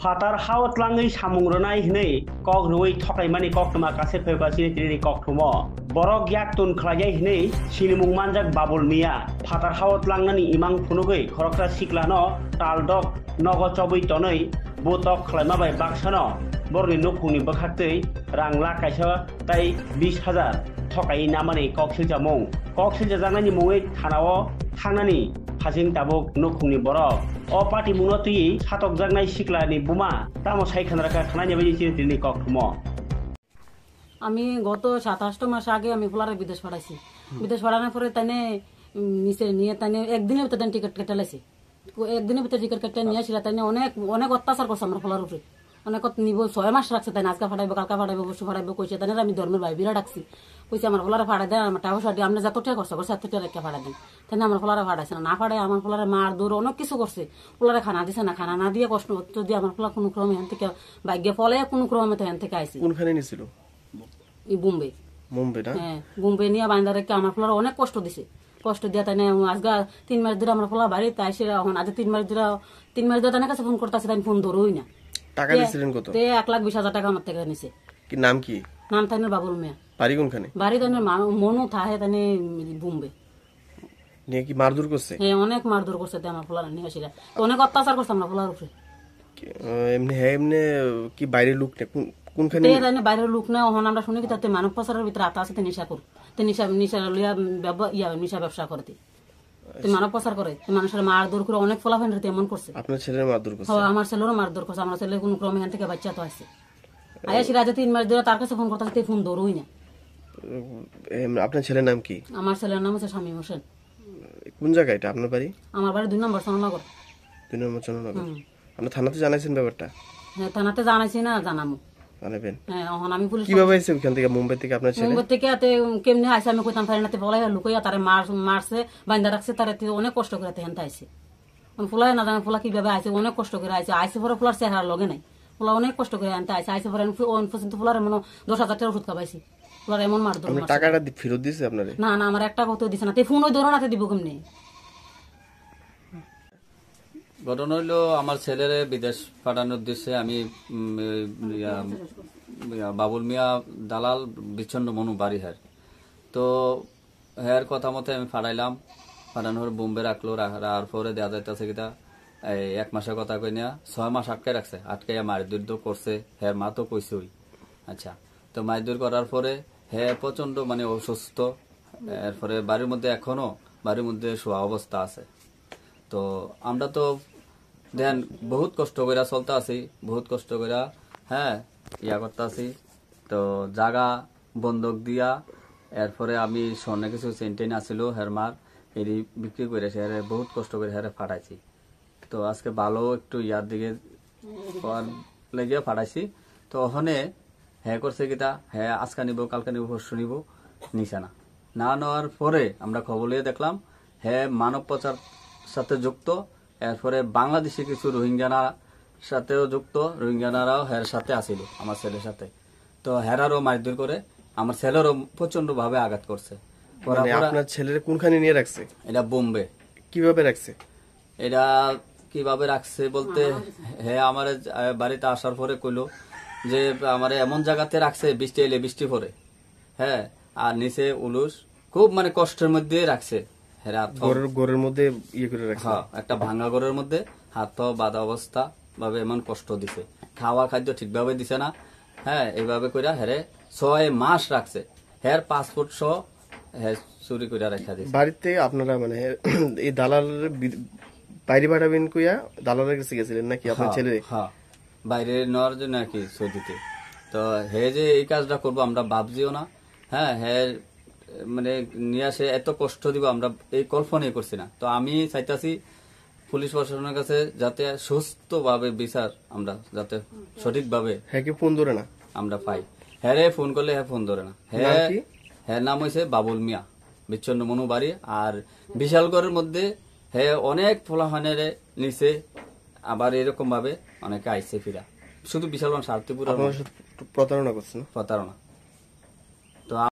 Fatar hawat langai samung ronai hne kok nuai thokai mani kok tuma kase pheba sini tiri kok thumo borok yak tun khlajai hne sinimung manjak babul mia fatar hawat langnani imang phunugei khorokra siklano taldok nogo chobui tonoi botok khlaima bai baksano borni nokungni bokhaktei rangla kaisa tai 20,000 thokai namani kok siljamung kok siljajanani mungei thanao thangnani phajing tabuk nokungni borok o party munotui satok jagnai siklani buma tamo saইখান রাখা খানানি বাজি চিনি cock থুমো আমি গত 27 মাস আগে আমি ফুলারে বিদেশ পাঠাইছি বিদেশ পাঠানোর পরে তাইনে নিচে নিয়ে তাইনে একদিনের ভিতরে টিকিট কেটে লাইছি একদিনের ভিতরে টিকিট কেটে নিয়ে আসিলা তাইনে অনেক অনেক অত্যাচার করছে আমার ফুলার উপরে অনেক নিব 6 মাস রাখছে তাই আজকে ফাটাইবো কালকা ফাটাইবো বসু ফাটাইবো কইছে তাইনে আমি ধর্মের ভাই বিরা ডাকছি কইছে আমার ফুলারে ফাটাই দেন আমার টাকা সাটি আমরা যত টাকা করছে করছে এত টাকা ফাটাই দেন তাইনে আমার ফুলারে ফাটাইছে না ফাটাই আমার ফুলারে মার দৌড় অনেক কিছু করছে ফুলারে খানা দিছে না খানা না দিয়ে কষ্ট যদি আমার ফুলা কোনো ক্রমে এখান থেকে ভাগ্য ফলে কোনো ক্রমে তো এখান থেকে আইছি কোনখানে নিছিল বোম্বে না হ্যাঁ বোম্বে নিয়ে বাইন্দা রেখে আমার ফুলার অনেক কষ্ট দিছে কষ্ট দিয়ে তাই আজকে 3 মাস ধরে আমার ফুলা বাড়িতে আইসে এখন আজ 3 মাস ধরে তার কাছে ফোন করতেছে তাই ফোন ধরোই না টাকা দিছিলেন কত 1,20,000 টাকা আমার থেকে নিছে কি নাম কি নাম তাই বাবুল মিয়া বাড়ি কোনখানে বাড়ি তাই মনু থাকে তাই বোম্বে নিয়ে কি মারধর করছে হ্যাঁ অনেক মারধর করছে আমার ফুলার নিয়ে আসিরা অনেক অত্যাচার করছে আমার ফুলার উপরে এমনি কি বাইরের লোক না কোনখানে বাইরের লোক না এখন আমরা শুনি কি তাতে মানব পাচারের ভিতরে আতা আছে নেশা কর নেশা লইয়া নেশা ব্যবসা করতে মানব পাচার করে মানুষের মারধর করে অনেক ফলাফল এমন করছে আপনার ছেলের মারধর করছে আমার ছেলেরও মারধর করছে আমার ছেলে কোন ক্রমে এখান থেকে বাচ্চা তো আছে আয়া সিরাজে 3 মাস ধরে তার কাছে ফোন করতে ফোন ধরোই না আপনার ছেলের নাম কি আমার ছেলের নাম হচ্ছে শামীম হোসেন কোন জায়গা এটা আপনার বাড়ি আমার বাড়ি 2 নম্বর চন্দ্রনগর 2 নম্বর চন্দ্রনগর আপনি থানাতে জানাইছেন ব্যাপারটা হ্যাঁ থানাতে জানাইছি না জানামু জানাবেন হ্যাঁ এখন আমি পুলিশ কিভাবে আইছে ওখান থেকে মুম্বাই থেকে আপনার ছেলে মুম্বাই থেকে এতে কেমনে আইছে আমি কইতাম পারি না তে বলাই লুকাইয়া তারে মারছে বাইন্দা রাখছে তারে অনেক কষ্ট করে তেহেন আইছে আমি ফুলাই না জানি ফুলা কিভাবে আইছে অনেক কষ্ট করে আইছে পরে ফুলার চেহারা লগে নাই ফুলা অনেক কষ্ট করে আনতে আইছে পরে অন পর্যন্ত ফুলার এমন 10,000 টাকার ওষুধ খাওয়াইছি ফুলার এমন মারধর আপনি টাকাটা ফেরত দিছে আপনারে না না আমার একটা কথা দিছে না তে ফোন ওই ধরনাতে দিব কেমনে ঘটনা হইলো আমার ছেলেরে বিদেশ পাঠানোর উদ্দেশ্যে আমি বাবুল মিয়া দালাল বিচ্ছন্ন মনু বাড়ি তো হ্যার কথা মতো আমি পাঠাইলাম পাঠানোর বোম্বে রাখলো রাখার পরে দেওয়া যাইতেছে কিনা 1 মাসের কথা কই না 6 মাস আটকে রাখছে আটকাইয়া মারধর তো করছে হ্যাঁ মা তো কইছে ওই আচ্ছা তো মারধর করার পরে হ্যাঁ প্রচন্ড মানে অসুস্থ এরপরে বাড়ির মধ্যে শোয়া অবস্থা আছে তো আমরা তো দেন বহুত কষ্ট করে চলতে আছি বহুত কষ্ট করে হ্যাঁ ইয়া করতে আছি তো জাগা বন্ধক দিয়া এরপরে আমি স্বর্ণে কিছু চেনটেন আসিল হেরমার এটি বিক্রি করে হেরে বহুত কষ্ট করে হেরে ফাটাইছি তো আজকে ভালো একটু ইয়ার দিকে লেগে ফাটাইছি তো ওখানে হ্যাঁ করছে কিটা হ্যাঁ আজকে নিব কালকে নিব পরশু নিব নিছে না নেওয়ার পরে আমরা খবর লিয়ে দেখলাম হ্যাঁ মানব পাচার সাথে যুক্ত এরপরে বাংলাদেশি কিছু রোহিঙ্গানা সাথেও যুক্ত রোহিঙ্গানারাও হের সাথে আসিল আমার ছেলের সাথে তো হেরারও মারধর করে আমার ছেলেরও প্রচন্ড ভাবে আঘাত করছে আপনার ছেলের কোনখানে নিয়ে রাখছে এটা বোম্বে কিভাবে রাখছে এটা কিভাবে রাখছে বলতে হ্যাঁ আমার বাড়িতে আসার পরে কইলো যে আমার এমন জায়গাতে রাখছে বৃষ্টি এলে বৃষ্টি পরে হ্যাঁ আর নিচে উলুস খুব মানে কষ্টের মধ্যে রাখছে ঘরের মধ্যে ইয়ে করে রাখছে একটা ভাঙা ঘরের মধ্যে হাত বাঁধা অবস্থা ভাবে এমন কষ্ট দিছে খাওয়া খাদ্য ঠিকভাবে দিছে না হ্যাঁ এইভাবে করে হেরে 6 মাস রাখছে হের পাসপোর্ট সহ হ্যাঁ চুরি করে রেখা দিছে বাড়িতে আপনারা মানে এই দালাল বাইরে পাঠাবেন কইয়া দালালের কাছে গেছিলেন নাকি আপনার ছেলে হ্যাঁ বাইরে নেওয়ার জন্য আর কি সৌদিতে তো হে যে এই কাজটা করবো আমরা ভাবছিও না হ্যাঁ হ্যাঁ মানে নিয়ে আসে এত কষ্ট দিব আমরা এই কল্পনাই করছি না তো আমি চাইতাছি পুলিশ প্রশাসনের কাছে যাতে সুস্থভাবে বিচার আমরা যাতে সঠিকভাবে হ্যাঁ কি ফোন ধরে না আমরা পাই হ্যাঁ রে ফোন করলে হ্যাঁ ফোন ধরে না হ্যাঁ নাম হয়েছে বাবুল মিয়া বিচ্ছন্ন মনু বাড়ি আর বিশালগড়ের মধ্যে হ্যাঁ অনেক ফলাফানের নিচে আবার এরকম ভাবে অনেকে আইসে ফিরা শুধু বিশালগঞ্জ সার্থীপুর প্রতারণা করছে প্রতারণা